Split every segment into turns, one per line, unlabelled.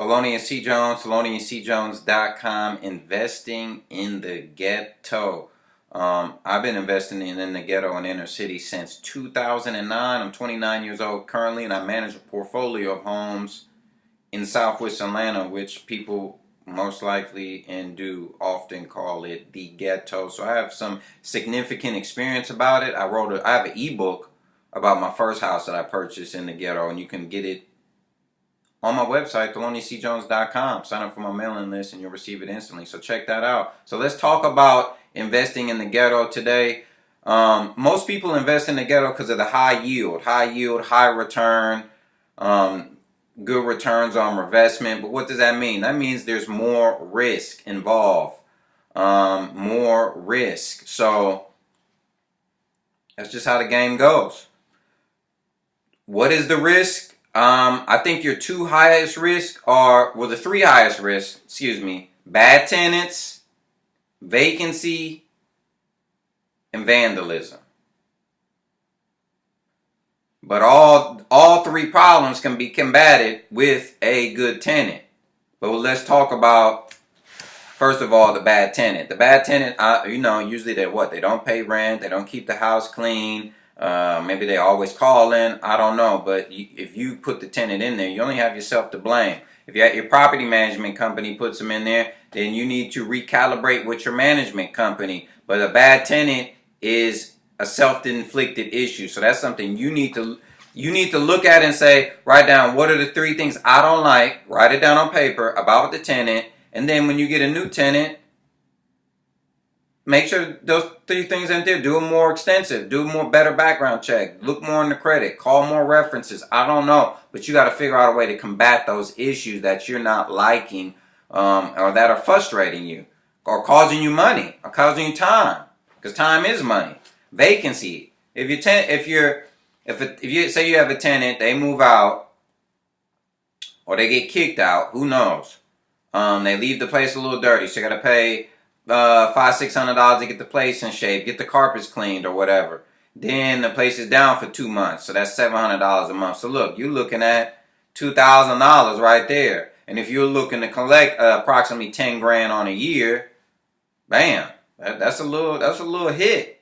Thelonious C. Jones, TheloniousCJones.com, investing in the ghetto. I've been investing in the ghetto and inner city since 2009. I'm 29 years old currently, and I manage a portfolio of homes in Southwest Atlanta, which people most likely and do often call it the ghetto. So I have some significant experience about it. I have an ebook about my first house that I purchased in the ghetto, and you can get it on my website, TheloniousCJones.com. Sign up for my mailing list and you'll receive it instantly. So check that out. So let's talk about investing in the ghetto today. Most people invest in the ghetto because of the high yield, high return, good returns on investment. But what does that mean? That means there's more risk involved, more risk. So that's just how the game goes. What is the risk? I think your two highest risks are, well, the three highest risks, bad tenants, vacancy, and vandalism. But all three problems can be combated with a good tenant. But let's talk about, first of all, the bad tenant. The bad tenant, usually they don't pay rent, they don't keep the house clean. Maybe they always call in. I don't know. But if you put the tenant in there, you only have yourself to blame. If your property management company puts them in there, then you need to recalibrate with your management company. But a bad tenant is a self-inflicted issue. So that's something you need to look at and say, write down what are the three things I don't like. Write it down on paper about the tenant. And then when you get a new tenant, make sure those three things in there, do a more extensive, do a more better background check, look more into credit, call more references. I don't know, but you got to figure out a way to combat those issues that you're not liking, or that are frustrating you, or causing you money, or causing you time, because time is money. Vacancy. If you say you have a tenant, they move out, or they get kicked out, who knows? They leave the place a little dirty, so you got to pay $500-600 to get the place in shape, get the carpets cleaned or whatever. Then the place is down for 2 months, so that's $700 a month. So look, you're looking at $2,000 right there. And if you're looking to collect approximately 10 grand on a year, bam, that's a little hit.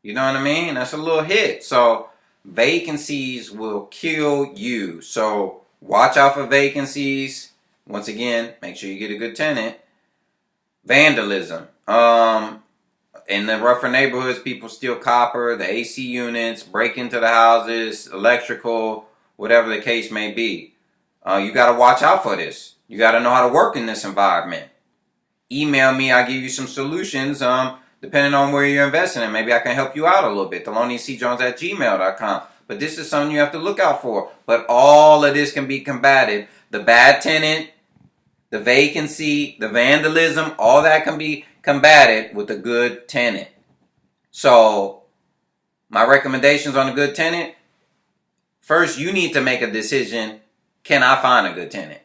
You know what I mean? That's a little hit. So vacancies will kill you. So watch out for vacancies. Once again, make sure you get a good tenant. Vandalism. In the rougher neighborhoods, people steal copper, the AC units, break into the houses, electrical, whatever the case may be. You got to watch out for this. You got to know how to work in this environment. Email me. I'll give you some solutions depending on where you're investing in. Maybe I can help you out a little bit. TheloniousCJones@gmail.com. But this is something you have to look out for. But all of this can be combated. The bad tenant, the vacancy, the vandalism, all that can be combated with a good tenant. So, my recommendations on a good tenant, first you need to make a decision, can I find a good tenant?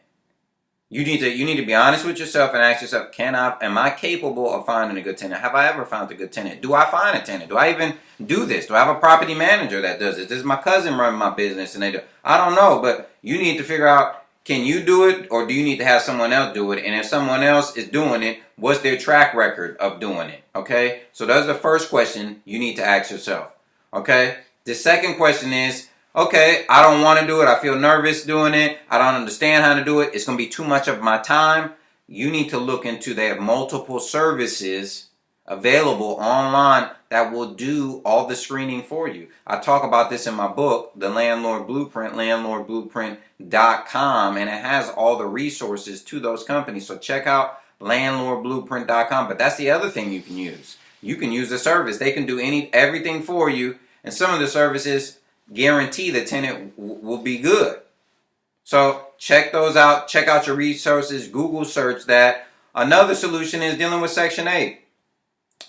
You need to be honest with yourself and ask yourself, am I capable of finding a good tenant? Have I ever found a good tenant? Do I find a tenant? Do I even do this? Do I have a property manager that does this? Does my cousin run my business and they do? I don't know, but you need to figure out, can you do it, or do you need to have someone else do it? And if someone else is doing it, what's their track record of doing it? Okay? So that's the first question you need to ask yourself. Okay? The second question is, okay, I don't want to do it. I feel nervous doing it. I don't understand how to do it. It's going to be too much of my time. You need to look into, they have multiple services available online that will do all the screening for you. I talk about this in my book, The Landlord Blueprint, landlordblueprint.com, and it has all the resources to those companies. So check out landlordblueprint.com. But that's the other thing you can use. You can use the service. They can do everything for you, and some of the services guarantee the tenant will be good. So check those out. Check out your resources. Google search that. Another solution is dealing with Section 8.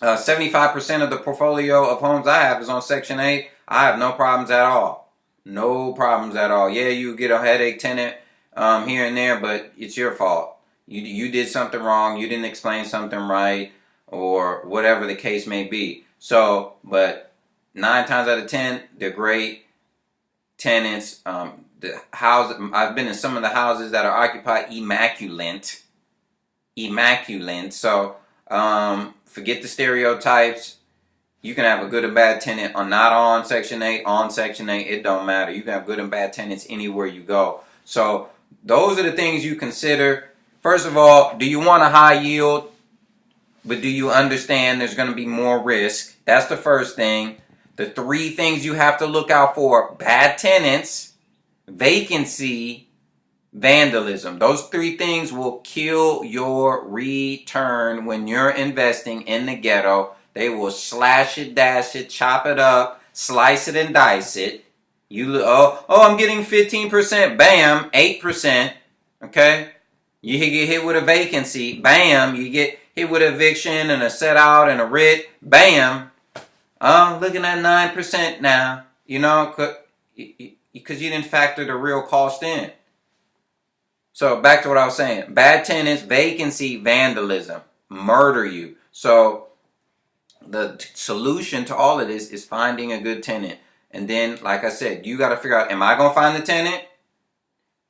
75% of the portfolio of homes I have is on Section 8. I have no problems at all. No problems at all. Yeah, you get a headache tenant here and there, but it's your fault. You did something wrong. You didn't explain something right, or whatever the case may be. So, but 9 times out of 10, they're great. tenants. The house, I've been in some of the houses that are occupied immaculate. So forget the stereotypes. You can have a good and bad tenant on not on Section 8, on Section 8. It don't matter. You can have good and bad tenants anywhere you go. So those are the things you consider. First of all, do you want a high yield? But do you understand there's going to be more risk? That's the first thing. The three things you have to look out for: bad tenants, vacancy, vandalism. Those three things will kill your return when you're investing in the ghetto. They will slash it, dash it, chop it up, slice it and dice it. I'm getting 15%. Bam, 8%. Okay? You get hit with a vacancy. Bam, you get hit with eviction and a set out and a writ. Bam. Looking at 9% now. You know, because you didn't factor the real cost in. So back to what I was saying. Bad tenants, vacancy, vandalism, murder you. So the solution to all of this is finding a good tenant. And then, like I said, you got to figure out, am I going to find the tenant?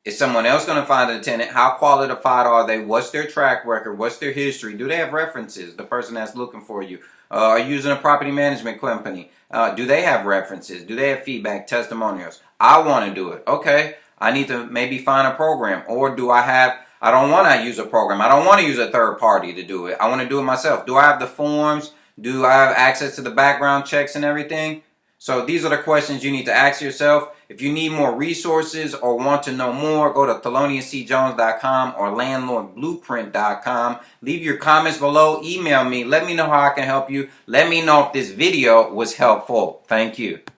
Is someone else going to find the tenant? How qualified are they? What's their track record? What's their history? Do they have references? The person that's looking for you. Are you using a property management company? Do they have references? Do they have feedback, testimonials? I want to do it. Okay. I need to maybe find a program. Or I don't want to use a program. I don't want to use a third party to do it. I want to do it myself. Do I have the forms? Do I have access to the background checks and everything? So these are the questions you need to ask yourself. If you need more resources or want to know more, go to theloniuscjones.com or landlordblueprint.com. Leave your comments below. Email me. Let me know how I can help you. Let me know if this video was helpful. Thank you.